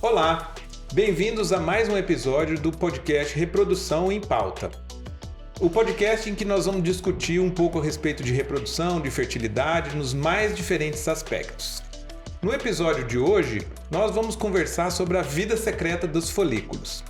Olá, bem-vindos a mais um episódio do podcast Reprodução em Pauta. O podcast em que nós vamos discutir um pouco a respeito de reprodução, de fertilidade, nos mais diferentes aspectos. No episódio de hoje, nós vamos conversar sobre a vida secreta dos folículos.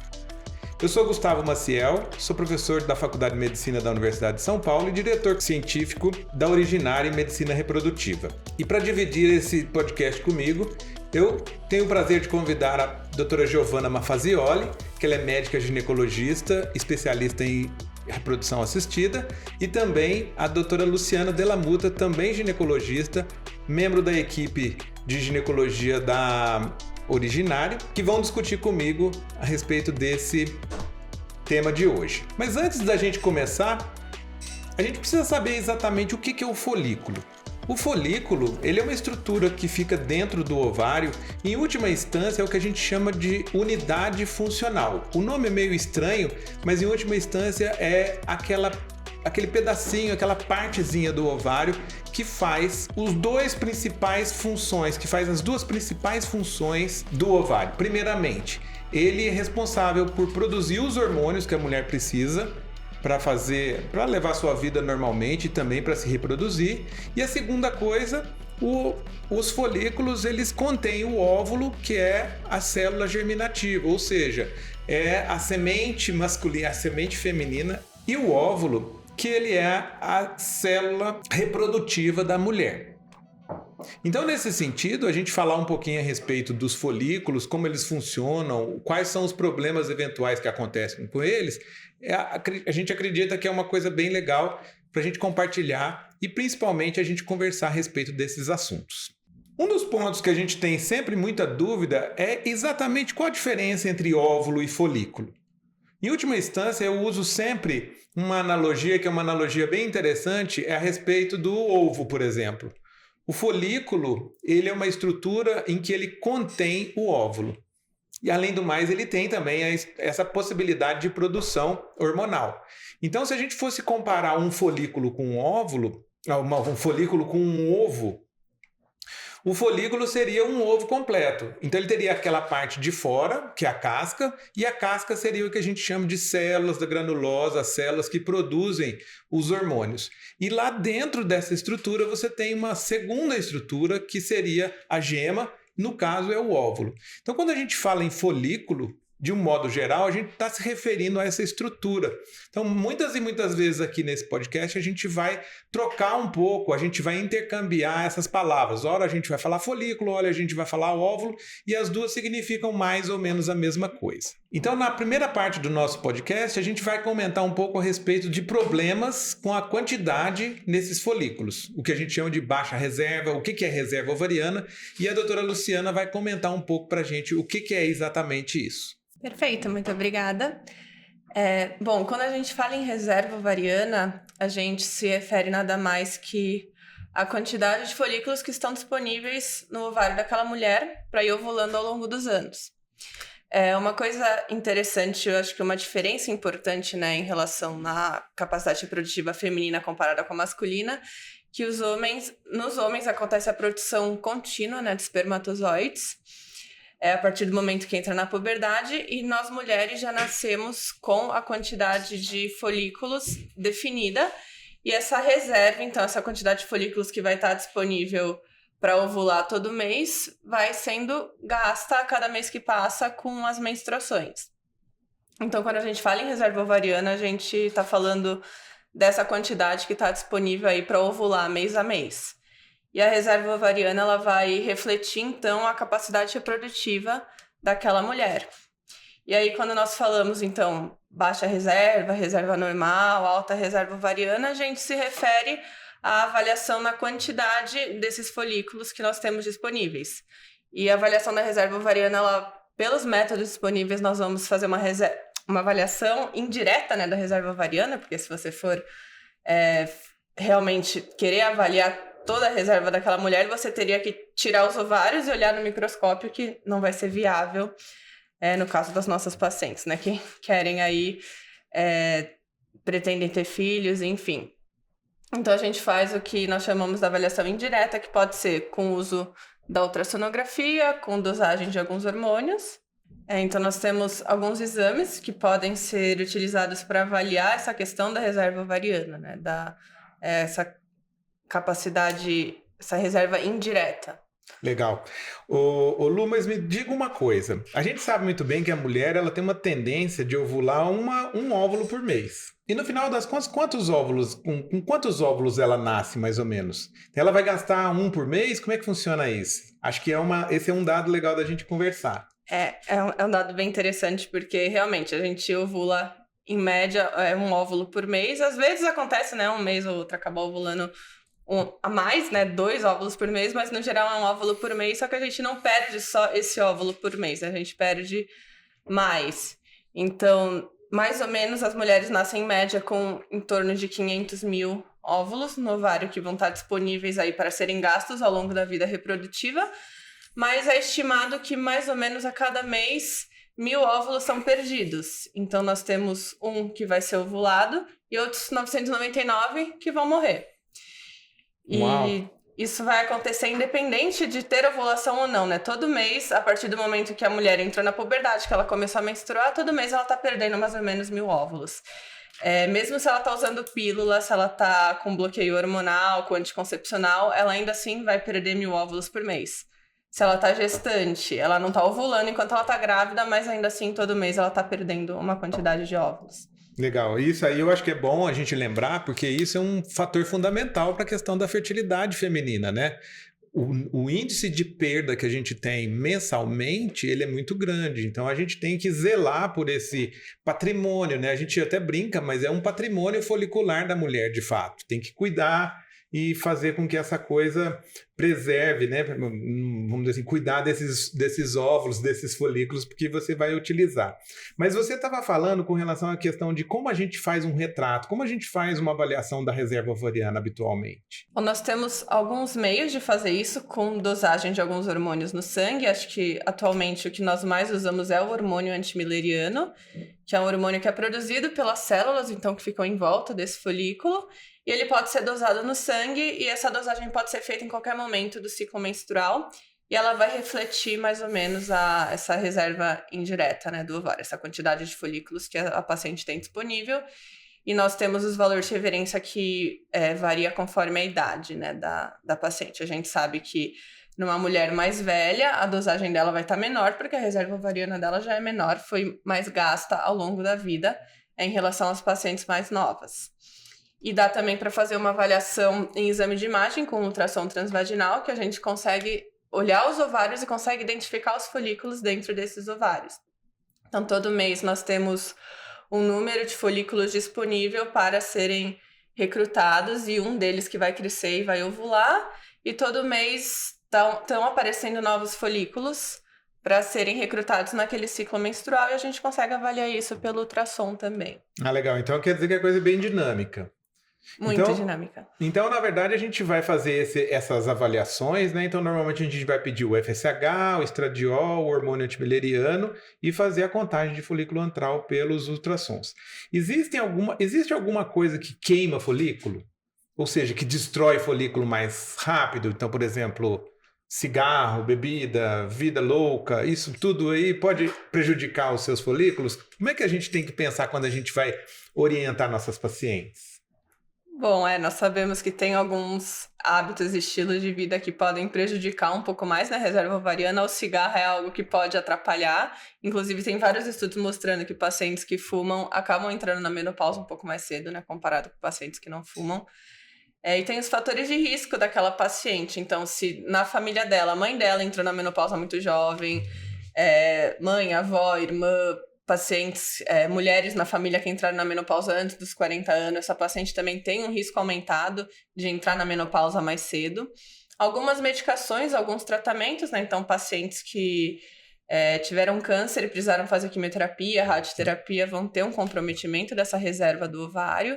Eu sou Gustavo Maciel, sou professor da Faculdade de Medicina da Universidade de São Paulo e diretor científico da Originária em Medicina Reprodutiva. E para dividir esse podcast comigo, eu tenho o prazer de convidar a doutora Giovanna Mafazioli, que ela é médica ginecologista, especialista em reprodução assistida, e também a doutora Luciana Della Mutta, também ginecologista, membro da equipe de ginecologia da Originária, que vão discutir comigo a respeito desse tema de hoje. Mas antes da gente começar, a gente precisa saber exatamente o que é o folículo. O folículo, ele é uma estrutura que fica dentro do ovário e, em última instância, é o que a gente chama de unidade funcional. O nome é meio estranho, mas em última instância é aquele pedacinho, aquela partezinha do ovário que faz as duas principais funções do ovário. Primeiramente, ele é responsável por produzir os hormônios que a mulher precisa para levar sua vida normalmente e também para se reproduzir. E a segunda coisa, os folículos, eles contêm o óvulo, que é a célula germinativa, ou seja, é a semente masculina, a semente feminina, e o óvulo, que ele é a célula reprodutiva da mulher. Então, nesse sentido, a gente falar um pouquinho a respeito dos folículos, como eles funcionam, quais são os problemas eventuais que acontecem com eles, a gente acredita que é uma coisa bem legal para a gente compartilhar e principalmente a gente conversar a respeito desses assuntos. Um dos pontos que a gente tem sempre muita dúvida é exatamente qual a diferença entre óvulo e folículo. Em última instância, eu uso sempre uma analogia, que é uma analogia bem interessante, é a respeito do ovo, por exemplo. O folículo, ele é uma estrutura em que ele contém o óvulo. E, além do mais, ele tem também essa possibilidade de produção hormonal. Então, se a gente fosse comparar um folículo com um óvulo, um folículo com um ovo, o folículo seria um ovo completo. Então, ele teria aquela parte de fora, que é a casca, e a casca seria o que a gente chama de células da granulosa, as células que produzem os hormônios. E lá dentro dessa estrutura, você tem uma segunda estrutura, que seria a gema, no caso é o óvulo. Então, quando a gente fala em folículo, de um modo geral, a gente está se referindo a essa estrutura. Então, muitas e muitas vezes aqui nesse podcast, a gente vai trocar um pouco, a gente vai intercambiar essas palavras. Ora, a gente vai falar folículo, ora, a gente vai falar óvulo, e as duas significam mais ou menos a mesma coisa. Então, na primeira parte do nosso podcast, a gente vai comentar um pouco a respeito de problemas com a quantidade nesses folículos, o que a gente chama de baixa reserva, o que é reserva ovariana, e a doutora Luciana vai comentar um pouco para a gente o que é exatamente isso. Perfeito, muito obrigada. Bom, quando a gente fala em reserva ovariana, a gente se refere nada mais que a quantidade de folículos que estão disponíveis no ovário daquela mulher para ir ovulando ao longo dos anos. Uma coisa interessante, eu acho que uma diferença importante, né, em relação à capacidade reprodutiva feminina comparada com a masculina, que nos homens acontece a produção contínua, né, de espermatozoides, a partir do momento que entra na puberdade, e nós mulheres já nascemos com a quantidade de folículos definida, e essa reserva, então, essa quantidade de folículos que vai estar disponível para ovular todo mês, vai sendo gasta a cada mês que passa com as menstruações. Então, quando a gente fala em reserva ovariana, a gente está falando dessa quantidade que está disponível aí para ovular mês a mês. E a reserva ovariana, ela vai refletir, então, a capacidade reprodutiva daquela mulher. E aí, quando nós falamos, então, baixa reserva, reserva normal, alta reserva ovariana, a gente se refere à avaliação na quantidade desses folículos que nós temos disponíveis. E a avaliação da reserva ovariana, pelos métodos disponíveis, nós vamos fazer uma avaliação indireta, né, da reserva ovariana, porque se você for realmente querer avaliar toda a reserva daquela mulher, você teria que tirar os ovários e olhar no microscópio, que não vai ser viável no caso das nossas pacientes, né, que querem aí, pretendem ter filhos, enfim. Então, a gente faz o que nós chamamos de avaliação indireta, que pode ser com o uso da ultrassonografia, com dosagem de alguns hormônios, Então nós temos alguns exames que podem ser utilizados para avaliar essa questão da reserva ovariana, né? Essa capacidade, essa reserva indireta. Legal. Lu, mas me diga uma coisa. A gente sabe muito bem que a mulher ela tem uma tendência de ovular um óvulo por mês. E no final das contas, com quantos óvulos ela nasce, mais ou menos? Ela vai gastar um por mês? Como é que funciona isso? Acho que esse é um dado legal da gente conversar. É um dado bem interessante, porque realmente a gente ovula, em média, um óvulo por mês. Às vezes acontece, né, um mês ou outro acaba ovulando a mais, né, 2 óvulos por mês, mas no geral é um óvulo por mês, só que a gente não perde só esse óvulo por mês, a gente perde mais. Então, mais ou menos, as mulheres nascem em média com em torno de 500 mil óvulos no ovário que vão estar disponíveis aí para serem gastos ao longo da vida reprodutiva, mas é estimado que mais ou menos a cada mês 1.000 óvulos são perdidos. Então, nós temos um que vai ser ovulado e outros 999 que vão morrer. Uau. E isso vai acontecer independente de ter ovulação ou não, né? Todo mês, a partir do momento que a mulher entrou na puberdade, que ela começou a menstruar, todo mês ela tá perdendo mais ou menos 1.000 óvulos. Mesmo se ela tá usando pílula, se ela tá com bloqueio hormonal, com anticoncepcional, ela ainda assim vai perder 1.000 óvulos por mês. Se ela tá gestante, ela não tá ovulando enquanto ela tá grávida, mas ainda assim todo mês ela tá perdendo uma quantidade de óvulos. Legal. Isso aí eu acho que é bom a gente lembrar, porque isso é um fator fundamental para a questão da fertilidade feminina, né? O índice de perda que a gente tem mensalmente, ele é muito grande. Então, a gente tem que zelar por esse patrimônio, né? A gente até brinca, mas é um patrimônio folicular da mulher, de fato. Tem que cuidar e fazer com que essa coisa preserve, né? Vamos dizer assim, cuidar desses óvulos, desses folículos, porque você vai utilizar. Mas você estava falando com relação à questão de como a gente faz um retrato, como a gente faz uma avaliação da reserva ovariana habitualmente. Bom, nós temos alguns meios de fazer isso com dosagem de alguns hormônios no sangue. Acho que atualmente o que nós mais usamos é o hormônio antimileriano, que é um hormônio que é produzido pelas células, então que ficam em volta desse folículo. E ele pode ser dosado no sangue e essa dosagem pode ser feita em qualquer momento do ciclo menstrual. E ela vai refletir mais ou menos essa reserva indireta, né, do ovário, essa quantidade de folículos que a paciente tem disponível. E nós temos os valores de referência que varia conforme a idade, né, da paciente. A gente sabe que numa mulher mais velha, a dosagem dela vai estar menor, porque a reserva ovariana dela já é menor, foi mais gasta ao longo da vida em relação às pacientes mais novas. E dá também para fazer uma avaliação em exame de imagem com ultrassom transvaginal, que a gente consegue olhar os ovários e consegue identificar os folículos dentro desses ovários. Então, todo mês nós temos um número de folículos disponível para serem recrutados e um deles que vai crescer e vai ovular. E todo mês estão aparecendo novos folículos para serem recrutados naquele ciclo menstrual e a gente consegue avaliar isso pelo ultrassom também. Ah, legal. Então quer dizer que é coisa bem dinâmica. Muito dinâmica. Então, na verdade, a gente vai fazer essas avaliações, né? Então, normalmente a gente vai pedir o FSH, o estradiol, o hormônio antimileriano e fazer a contagem de folículo antral pelos ultrassons. Existe alguma coisa que queima folículo? Ou seja, que destrói folículo mais rápido? Então, por exemplo, cigarro, bebida, vida louca, isso tudo aí pode prejudicar os seus folículos? Como é que a gente tem que pensar quando a gente vai orientar nossas pacientes? Bom, nós sabemos que tem alguns hábitos e estilos de vida que podem prejudicar um pouco mais na reserva ovariana. O cigarro é algo que pode atrapalhar. Inclusive, tem vários estudos mostrando que pacientes que fumam acabam entrando na menopausa um pouco mais cedo, né? Comparado com pacientes que não fumam. E tem os fatores de risco daquela paciente. Então, se na família dela, a mãe dela entrou na menopausa muito jovem, mãe, avó, irmã, pacientes, mulheres na família que entraram na menopausa antes dos 40 anos, essa paciente também tem um risco aumentado de entrar na menopausa mais cedo. Algumas medicações, alguns tratamentos, né? Então, pacientes que tiveram câncer e precisaram fazer quimioterapia, radioterapia, vão ter um comprometimento dessa reserva do ovário.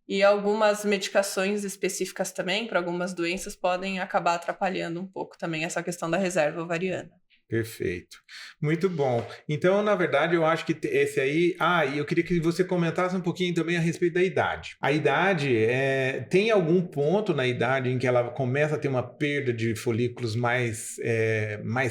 E algumas medicações específicas também, para algumas doenças, podem acabar atrapalhando um pouco também essa questão da reserva ovariana. Perfeito. Muito bom. Então, na verdade, eu acho que esse aí... e eu queria que você comentasse um pouquinho também a respeito da idade. A idade, tem algum ponto na idade em que ela começa a ter uma perda de folículos mais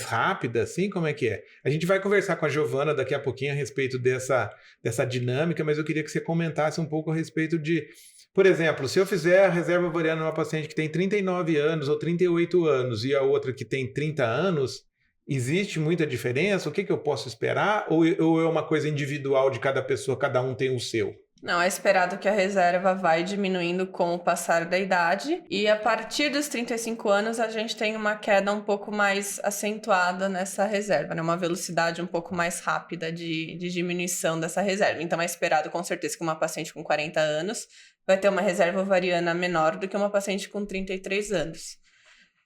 rápida, assim? Como é que é? A gente vai conversar com a Giovana daqui a pouquinho a respeito dessa dinâmica, mas eu queria que você comentasse um pouco a respeito de... Por exemplo, se eu fizer a reserva ovariana numa paciente que tem 39 anos ou 38 anos e a outra que tem 30 anos... Existe muita diferença? O que eu posso esperar? Ou é uma coisa individual de cada pessoa, cada um tem o seu? Não, é esperado que a reserva vai diminuindo com o passar da idade e a partir dos 35 anos a gente tem uma queda um pouco mais acentuada nessa reserva, né? Uma velocidade um pouco mais rápida de diminuição dessa reserva. Então é esperado com certeza que uma paciente com 40 anos vai ter uma reserva ovariana menor do que uma paciente com 33 anos.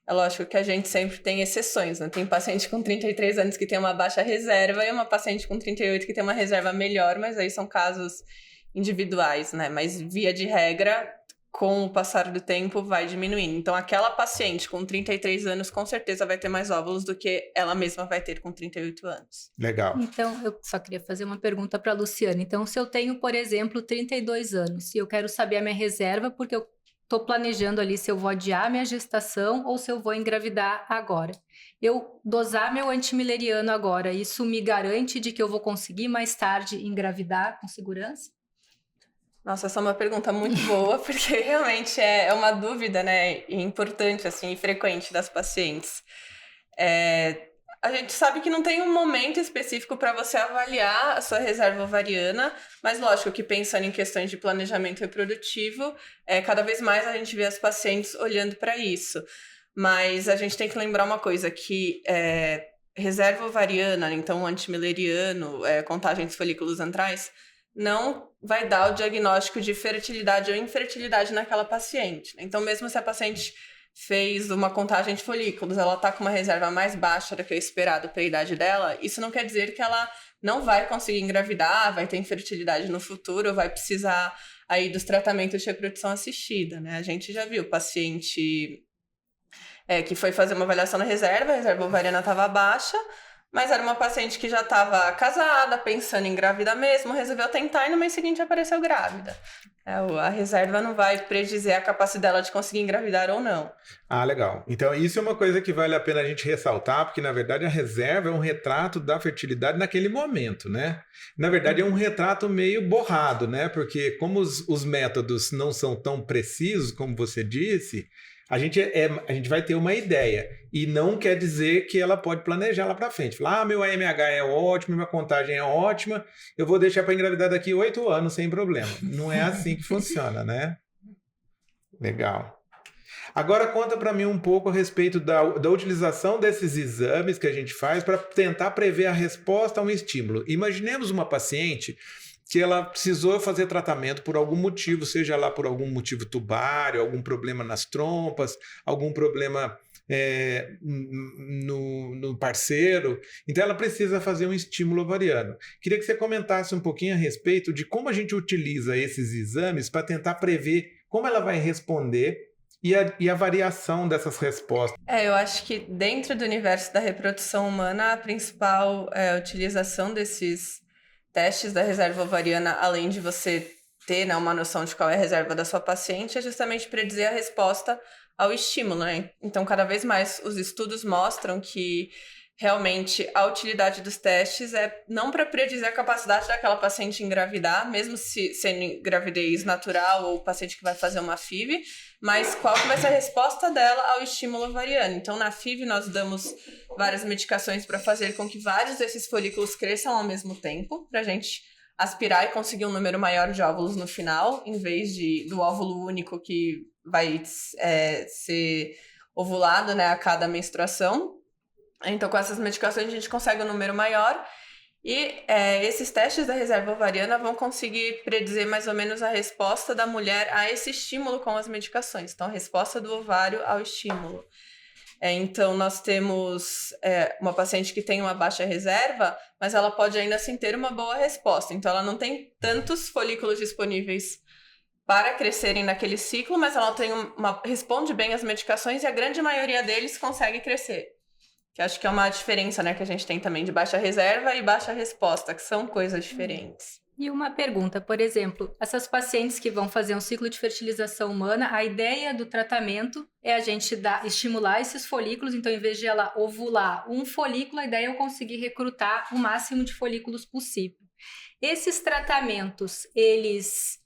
É lógico que a gente sempre tem exceções, né? Tem paciente com 33 anos que tem uma baixa reserva e uma paciente com 38 que tem uma reserva melhor, mas aí são casos individuais, né? Mas via de regra, com o passar do tempo, vai diminuindo. Então, aquela paciente com 33 anos com certeza vai ter mais óvulos do que ela mesma vai ter com 38 anos. Legal. Então, eu só queria fazer uma pergunta para a Luciana. Então, se eu tenho, por exemplo, 32 anos e eu quero saber a minha reserva porque eu estou planejando ali se eu vou adiar minha gestação ou se eu vou engravidar agora. Eu dosar meu antimileriano agora, isso me garante de que eu vou conseguir mais tarde engravidar com segurança? Nossa, essa é uma pergunta muito boa, porque realmente é uma dúvida, né, importante, assim, e frequente das pacientes. A gente sabe que não tem um momento específico para você avaliar a sua reserva ovariana, mas lógico que pensando em questões de planejamento reprodutivo, cada vez mais a gente vê as pacientes olhando para isso. Mas a gente tem que lembrar uma coisa, que reserva ovariana, então antimileriano, contagem dos folículos antrais, não vai dar o diagnóstico de fertilidade ou infertilidade naquela paciente. Então, mesmo se a paciente fez uma contagem de folículos, ela está com uma reserva mais baixa do que o esperado para a idade dela, isso não quer dizer que ela não vai conseguir engravidar, vai ter infertilidade no futuro, ou vai precisar aí dos tratamentos de reprodução assistida, né? A gente já viu paciente que foi fazer uma avaliação na reserva, a reserva ovariana estava baixa, mas era uma paciente que já estava casada, pensando em engravidar mesmo, resolveu tentar e no mês seguinte apareceu grávida. A reserva não vai predizer a capacidade dela de conseguir engravidar ou não. Legal. Então, isso é uma coisa que vale a pena a gente ressaltar, porque, na verdade, a reserva é um retrato da fertilidade naquele momento, né? Na verdade, é um retrato meio borrado, né? Porque como os métodos não são tão precisos, como você disse, a gente vai ter uma ideia. E não quer dizer que ela pode planejar lá para frente. Falar, meu AMH é ótimo, minha contagem é ótima, eu vou deixar para engravidar daqui 8 anos sem problema. Não é assim que funciona, né? Legal. Agora conta para mim um pouco a respeito da utilização desses exames que a gente faz para tentar prever a resposta a um estímulo. Imaginemos uma paciente que ela precisou fazer tratamento por algum motivo, seja lá por algum motivo tubário, algum problema nas trompas, algum problema no parceiro. Então ela precisa fazer um estímulo ovariano. Queria que você comentasse um pouquinho a respeito de como a gente utiliza esses exames para tentar prever como ela vai responder e a variação dessas respostas. Eu acho que dentro do universo da reprodução humana, a principal utilização desses testes da reserva ovariana, além de você ter, né, uma noção de qual é a reserva da sua paciente, é justamente predizer a resposta ao estímulo, né? Então, cada vez mais os estudos mostram que realmente a utilidade dos testes é não para predizer a capacidade daquela paciente engravidar, mesmo se sendo gravidez natural ou paciente que vai fazer uma FIV, mas qual que vai ser a resposta dela ao estímulo ovariano. Então, na FIV, nós damos várias medicações para fazer com que vários desses folículos cresçam ao mesmo tempo, para a gente aspirar e conseguir um número maior de óvulos no final, em vez do óvulo único que vai ser ovulado, né, a cada menstruação. Então, com essas medicações, a gente consegue um número maior e esses testes da reserva ovariana vão conseguir predizer mais ou menos a resposta da mulher a esse estímulo com as medicações. Então, a resposta do ovário ao estímulo. Então, nós temos uma paciente que tem uma baixa reserva, mas ela pode ainda assim ter uma boa resposta. Então, ela não tem tantos folículos disponíveis para crescerem naquele ciclo, mas ela responde bem às medicações e a grande maioria deles consegue crescer. Que acho que é uma diferença, né, que a gente tem também de baixa reserva e baixa resposta, que são coisas diferentes. E uma pergunta, por exemplo, essas pacientes que vão fazer um ciclo de fertilização humana, a ideia do tratamento é a gente estimular esses folículos, então em vez de ela ovular um folículo, a ideia é eu conseguir recrutar o máximo de folículos possível. Esses tratamentos, eles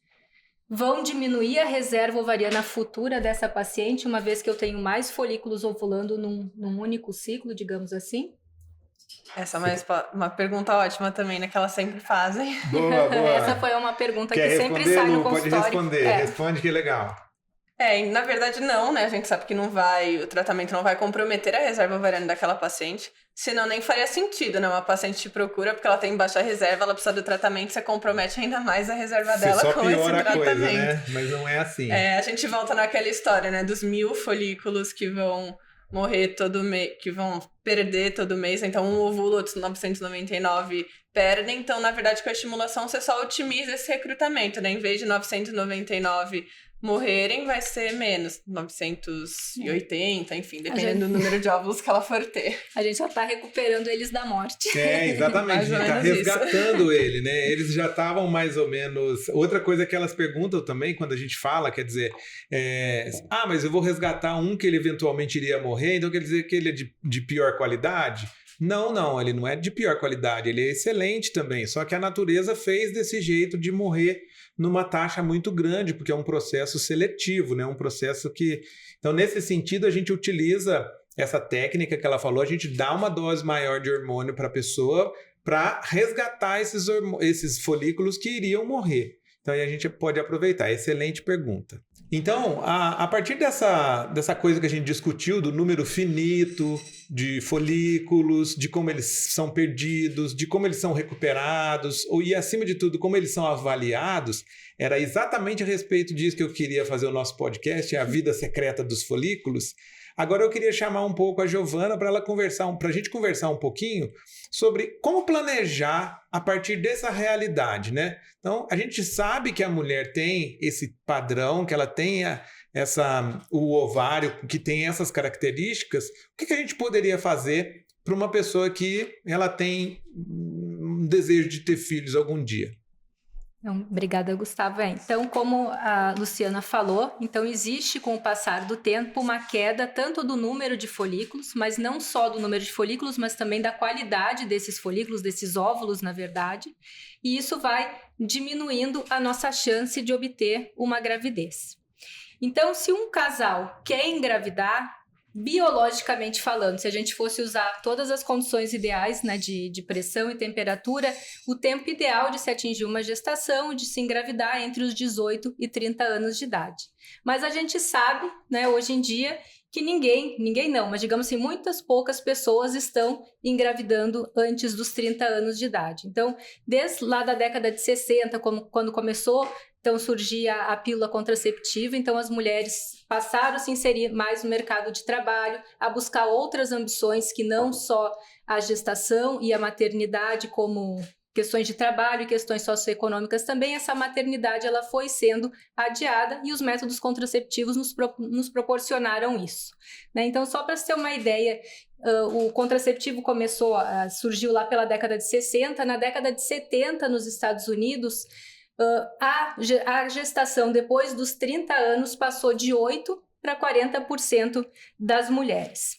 vão diminuir a reserva ovariana futura dessa paciente, uma vez que eu tenho mais folículos ovulando num único ciclo, digamos assim? Essa é uma pergunta ótima também, né, que elas sempre fazem. Boa, boa. Essa foi uma pergunta Quer que sempre responder, sai no Lu? Pode consultório. responder. Responde que é legal. E na verdade não, né? A gente sabe que o tratamento não vai comprometer a reserva ovariana daquela paciente, senão nem faria sentido, né? Uma paciente te procura porque ela tem baixa reserva, ela precisa do tratamento, você compromete ainda mais a reserva dela Você só com esse piora a tratamento. coisa, né? Mas não é assim. A gente volta naquela história, né? Dos 1.000 folículos que vão morrer todo mês, que vão perder todo mês, então um ovulo, outros 999 perdem, então na verdade com a estimulação você só otimiza esse recrutamento, né? Em vez de 999 morrerem, vai ser menos, 980, enfim, dependendo do número de óvulos que ela for ter. A gente já tá recuperando eles da morte. Exatamente, a gente tá resgatando ele, né? Eles já estavam mais ou menos... Outra coisa que elas perguntam também, quando a gente fala, quer dizer, mas eu vou resgatar um que ele eventualmente iria morrer, então quer dizer que ele é de pior qualidade? Não, ele não é de pior qualidade, ele é excelente também, só que a natureza fez desse jeito de morrer numa taxa muito grande, porque é um processo seletivo, né? Um processo que... Então, nesse sentido, a gente utiliza essa técnica que ela falou, a gente dá uma dose maior de hormônio para a pessoa para resgatar esses folículos que iriam morrer. Então, aí a gente pode aproveitar. Excelente pergunta. Então, a partir dessa coisa que a gente discutiu, do número finito de folículos, de como eles são perdidos, de como eles são recuperados, e acima de tudo, como eles são avaliados, era exatamente a respeito disso que eu queria fazer o nosso podcast, a vida secreta dos folículos. Agora eu queria chamar um pouco a Giovana para a gente conversar um pouquinho sobre como planejar a partir dessa realidade, né? Então, a gente sabe que a mulher tem esse padrão, que ela tenha o ovário que tem essas características. O que a gente poderia fazer para uma pessoa que ela tem um desejo de ter filhos algum dia? Então, obrigada, Gustavo. Então, como a Luciana falou, então existe com o passar do tempo uma queda tanto do número de folículos, mas não só do número de folículos, mas também da qualidade desses folículos, desses óvulos, na verdade, e isso vai diminuindo a nossa chance de obter uma gravidez. Então, se um casal quer engravidar, biologicamente falando, se a gente fosse usar todas as condições ideais, né, de pressão e temperatura, o tempo ideal de se atingir uma gestação e de se engravidar é entre os 18 e 30 anos de idade. Mas a gente sabe, né, hoje em dia, que ninguém não, mas digamos assim, muitas poucas pessoas estão engravidando antes dos 30 anos de idade. Então, desde lá da década de 60, quando começou então surgia a pílula contraceptiva, então as mulheres passaram a se inserir mais no mercado de trabalho, a buscar outras ambições que não só a gestação e a maternidade, como questões de trabalho e questões socioeconômicas também. Essa maternidade ela foi sendo adiada e os métodos contraceptivos nos proporcionaram isso, né? Então, só para ter uma ideia, o contraceptivo surgiu lá pela década de 60, na década de 70 nos Estados Unidos, a gestação depois dos 30 anos passou de 8% para 40% das mulheres.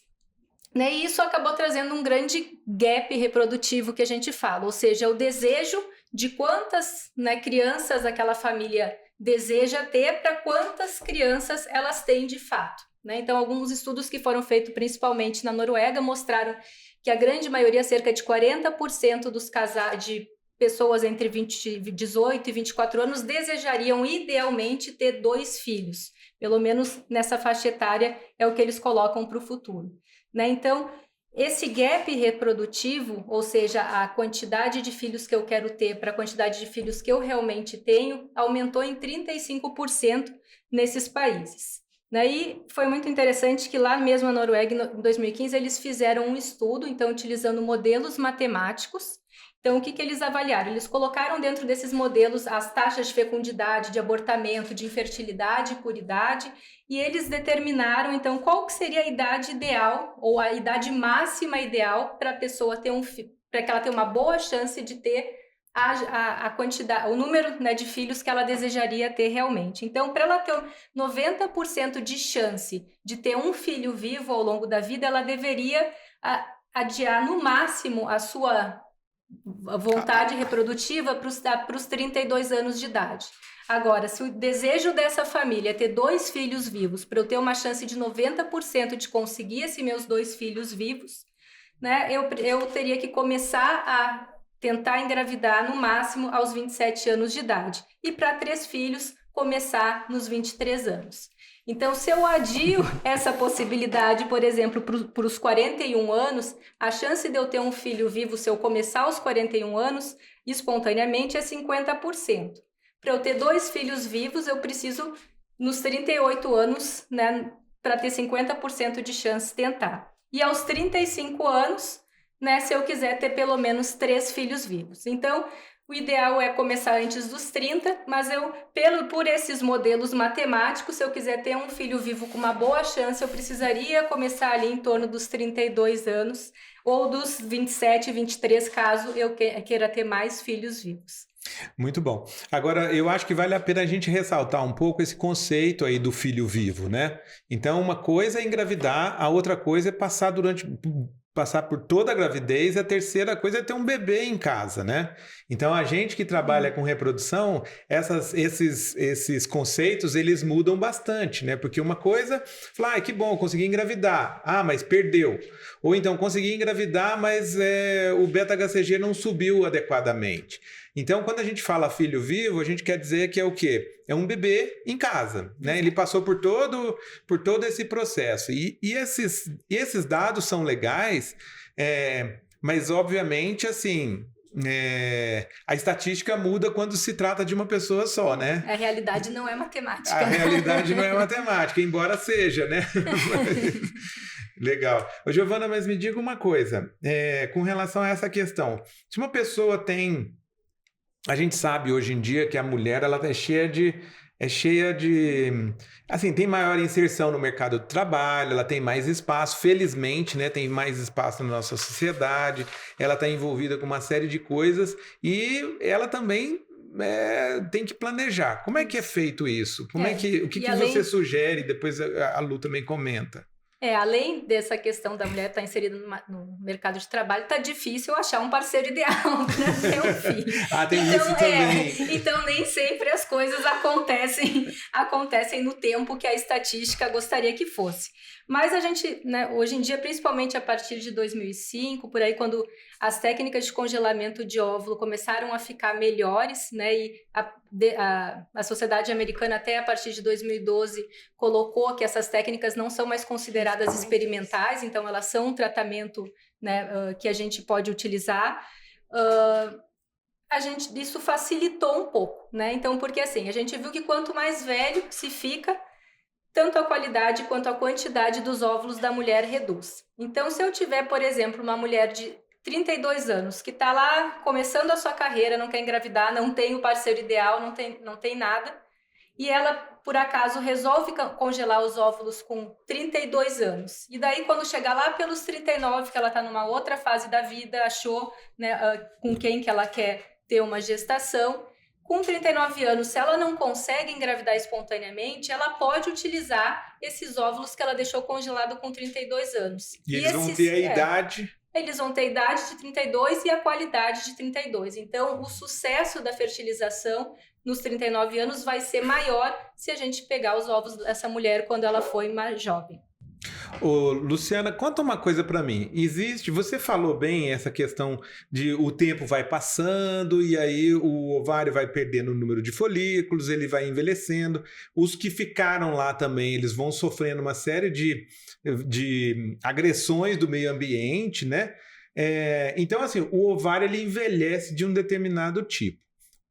Né? E isso acabou trazendo um grande gap reprodutivo que a gente fala, ou seja, o desejo de quantas, né, crianças aquela família deseja ter para quantas crianças elas têm de fato. Né? Então, alguns estudos que foram feitos principalmente na Noruega mostraram que a grande maioria, cerca de 40% dos casais de pessoas entre 18 e 24 anos desejariam idealmente ter 2 filhos. Pelo menos nessa faixa etária é o que eles colocam para o futuro. Né? Então, esse gap reprodutivo, ou seja, a quantidade de filhos que eu quero ter para a quantidade de filhos que eu realmente tenho, aumentou em 35% nesses países. Daí foi muito interessante que lá mesmo na Noruega, em 2015, eles fizeram um estudo, então utilizando modelos matemáticos, Então, o que eles avaliaram? Eles colocaram dentro desses modelos as taxas de fecundidade, de abortamento, de infertilidade por idade, e eles determinaram, então, qual que seria a idade ideal, ou a idade máxima ideal para a pessoa ter para que ela tenha uma boa chance de ter a quantidade, o número, né, de filhos que ela desejaria ter realmente. Então, para ela ter 90% de chance de ter um filho vivo ao longo da vida, ela deveria adiar no máximo a sua vontade reprodutiva para os 32 anos de idade. Agora, se o desejo dessa família é ter 2 filhos vivos, para eu ter uma chance de 90% de conseguir esses meus 2 filhos vivos, né, eu teria que começar a tentar engravidar no máximo aos 27 anos de idade. E para 3 filhos, começar nos 23 anos. Então, se eu adio essa possibilidade, por exemplo, para os 41 anos, a chance de eu ter um filho vivo se eu começar aos 41 anos, espontaneamente, é 50%. Para eu ter 2 filhos vivos, eu preciso, nos 38 anos, né, para ter 50% de chance tentar. E aos 35 anos, né, se eu quiser ter pelo menos 3 filhos vivos. Então, o ideal é começar antes dos 30, mas por esses modelos matemáticos, se eu quiser ter um filho vivo com uma boa chance, eu precisaria começar ali em torno dos 32 anos, ou dos 27, 23, caso eu queira ter mais filhos vivos. Muito bom. Agora, eu acho que vale a pena a gente ressaltar um pouco esse conceito aí do filho vivo, né? Então, uma coisa é engravidar, a outra coisa é passar por toda a gravidez, a terceira coisa é ter um bebê em casa, né? Então, a gente que trabalha com reprodução, esses conceitos, eles mudam bastante, né? Porque uma coisa, fala, que bom, consegui engravidar. Ah, mas perdeu. Ou então, consegui engravidar, mas o beta-HCG não subiu adequadamente. Então, quando a gente fala filho vivo, a gente quer dizer que é o quê? É um bebê em casa, né? Ele passou por todo esse processo. E esses dados são legais, mas, obviamente, assim, a estatística muda quando se trata de uma pessoa só, né? A realidade não é matemática. A realidade não é matemática, embora seja, né? Legal. Ô, Giovana, mas me diga uma coisa, com relação a essa questão. Se uma pessoa tem... A gente sabe hoje em dia que a mulher ela é cheia de... Assim, tem maior inserção no mercado do trabalho, ela tem mais espaço, felizmente, né? Tem mais espaço na nossa sociedade, ela está envolvida com uma série de coisas e ela também tem que planejar. Como é que é feito isso? O que você sugere? Depois a Lu também comenta. Além dessa questão da mulher estar inserida no mercado de trabalho, tá difícil achar um parceiro ideal para ter um filho. Tem isso também. Então, nem sempre as coisas acontecem no tempo que a estatística gostaria que fosse. Mas a gente, né, hoje em dia, principalmente a partir de 2005, por aí, quando as técnicas de congelamento de óvulo começaram a ficar melhores, né, e a sociedade americana, até a partir de 2012, colocou que essas técnicas não são mais consideradas experimentais, então elas são um tratamento, né, que a gente pode utilizar. Isso facilitou um pouco, né? Então, porque assim, a gente viu que quanto mais velho se fica, tanto a qualidade quanto a quantidade dos óvulos da mulher reduz. Então, se eu tiver, por exemplo, uma mulher de 32 anos que está lá começando a sua carreira, não quer engravidar, não tem o parceiro ideal, não tem nada, e ela, por acaso, resolve congelar os óvulos com 32 anos. E daí, quando chegar lá pelos 39, que ela está numa outra fase da vida, achou, né, com quem que ela quer ter uma gestação, com 39 anos, se ela não consegue engravidar espontaneamente, ela pode utilizar esses óvulos que ela deixou congelado com 32 anos. E eles vão ter a idade... Eles vão ter a idade de 32 e a qualidade de 32. Então, o sucesso da fertilização nos 39 anos vai ser maior se a gente pegar os óvulos dessa mulher quando ela foi mais jovem. Ô, Luciana, conta uma coisa para mim. Você falou bem essa questão de o tempo vai passando e aí o ovário vai perdendo o número de folículos, ele vai envelhecendo. Os que ficaram lá também, eles vão sofrendo uma série de agressões do meio ambiente, né? Então, assim, o ovário ele envelhece de um determinado tipo.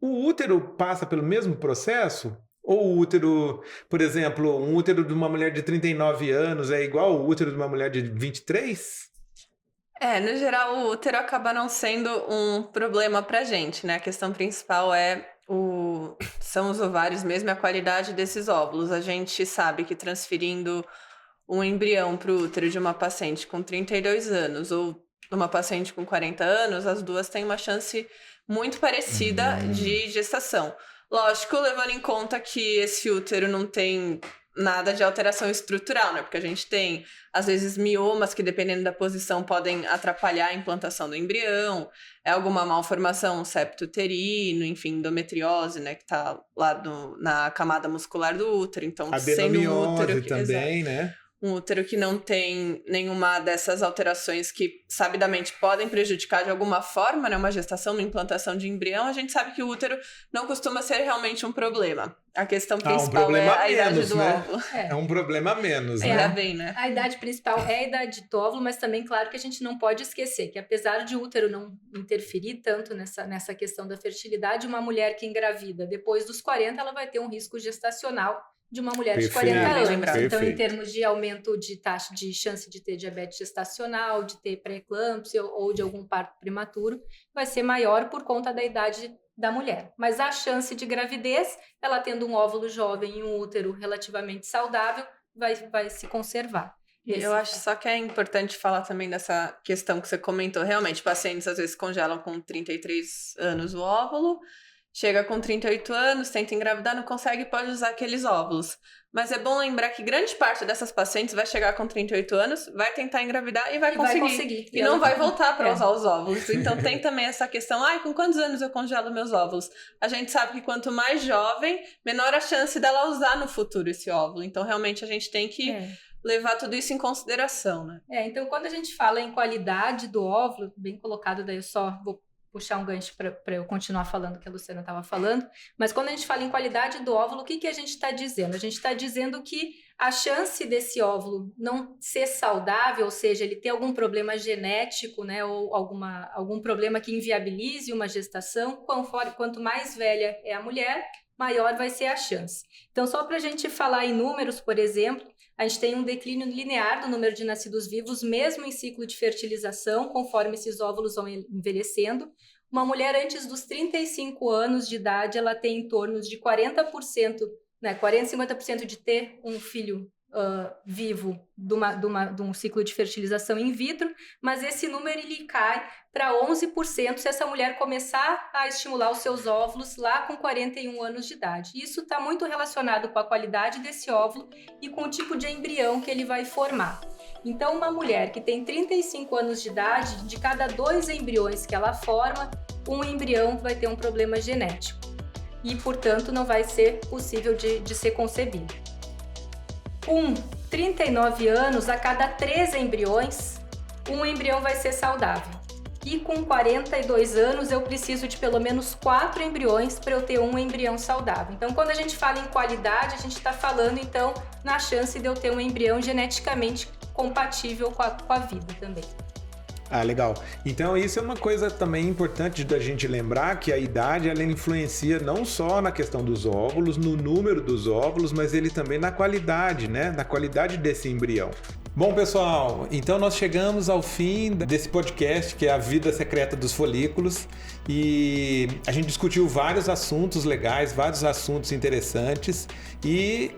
O útero passa pelo mesmo processo? Ou o útero, por exemplo, um útero de uma mulher de 39 anos é igual ao útero de uma mulher de 23? No geral, o útero acaba não sendo um problema pra gente, né? A questão principal são os ovários mesmo e a qualidade desses óvulos. A gente sabe que transferindo um embrião para o útero de uma paciente com 32 anos ou uma paciente com 40 anos, as duas têm uma chance muito parecida de gestação. Lógico, levando em conta que esse útero não tem nada de alteração estrutural, né? Porque a gente tem, às vezes, miomas que, dependendo da posição, podem atrapalhar a implantação do embrião, alguma malformação septo uterino, enfim, endometriose, né? Que tá lá na camada muscular do útero. Então, sendo um útero também, né? Um útero que não tem nenhuma dessas alterações que, sabidamente, podem prejudicar de alguma forma, né, uma gestação, uma implantação de embrião, a gente sabe que o útero não costuma ser realmente um problema. A questão principal é a idade do óvulo. É um problema a menos, né? Ainda bem, né? A idade principal é a idade do óvulo, mas também, claro, que a gente não pode esquecer que, apesar de o útero não interferir tanto nessa questão da fertilidade, uma mulher que engravida depois dos 40, ela vai ter um risco gestacional de uma mulher de 40 anos. Então, em termos de aumento de taxa de chance de ter diabetes gestacional, de ter pré-eclâmpsia ou de algum parto prematuro, vai ser maior por conta da idade da mulher. Mas a chance de gravidez, ela tendo um óvulo jovem e um útero relativamente saudável, vai se conservar. Eu acho só que é importante falar também dessa questão que você comentou. Realmente, pacientes às vezes congelam com 33 anos o óvulo, chega com 38 anos, tenta engravidar, não consegue, pode usar aqueles óvulos. Mas é bom lembrar que grande parte dessas pacientes vai chegar com 38 anos, vai tentar engravidar e vai conseguir. E não vai voltar para usar os óvulos. Então tem também essa questão, com quantos anos eu congelo meus óvulos? A gente sabe que quanto mais jovem, menor a chance dela usar no futuro esse óvulo. Então realmente a gente tem que levar tudo isso em consideração, né? Então quando a gente fala em qualidade do óvulo, bem colocado, daí eu só vou puxar um gancho para eu continuar falando o que a Luciana estava falando, mas quando a gente fala em qualidade do óvulo, o que a gente está dizendo? A gente está dizendo que a chance desse óvulo não ser saudável, ou seja, ele ter algum problema genético, né, ou algum problema que inviabilize uma gestação, quanto mais velha é a mulher, maior vai ser a chance. Então, só para a gente falar em números, por exemplo, a gente tem um declínio linear do número de nascidos vivos, mesmo em ciclo de fertilização, conforme esses óvulos vão envelhecendo. Uma mulher antes dos 35 anos de idade, ela tem em torno de 40%, né, 40%, 50% de ter um filho vivo de um ciclo de fertilização in vitro, mas esse número ele cai para 11% se essa mulher começar a estimular os seus óvulos lá com 41 anos de idade. Isso está muito relacionado com a qualidade desse óvulo e com o tipo de embrião que ele vai formar. Então, uma mulher que tem 35 anos de idade, de cada 2 embriões que ela forma, um embrião vai ter um problema genético e, portanto, não vai ser possível de ser concebido. Com 39 anos, a cada 3 embriões, um embrião vai ser saudável. E com 42 anos, eu preciso de pelo menos 4 embriões para eu ter um embrião saudável. Então, quando a gente fala em qualidade, a gente está falando, então, na chance de eu ter um embrião geneticamente compatível com a vida também. Legal. Então isso é uma coisa também importante da gente lembrar, que a idade ela influencia não só na questão dos óvulos, no número dos óvulos, mas ele também na qualidade, né? Na qualidade desse embrião. Bom, pessoal, então nós chegamos ao fim desse podcast, que é a vida secreta dos folículos, e a gente discutiu vários assuntos legais, vários assuntos interessantes, e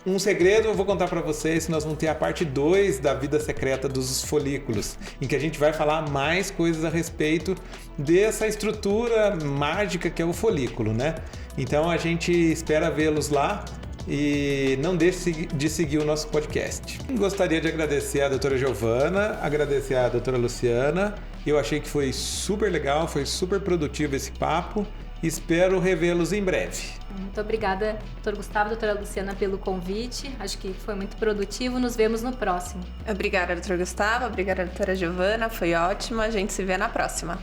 um segredo eu vou contar para vocês, nós vamos ter a parte 2 da vida secreta dos folículos, em que a gente vai falar mais coisas a respeito dessa estrutura mágica que é o folículo, né? Então a gente espera vê-los lá e não deixe de seguir o nosso podcast. Gostaria de agradecer a doutora Giovana, agradecer a doutora Luciana, eu achei que foi super legal, foi super produtivo esse papo. Espero revê-los em breve. Muito obrigada, doutor Gustavo, doutora Luciana, pelo convite. Acho que foi muito produtivo. Nos vemos no próximo. Obrigada, doutor Gustavo. Obrigada, doutora Giovana. Foi ótimo. A gente se vê na próxima.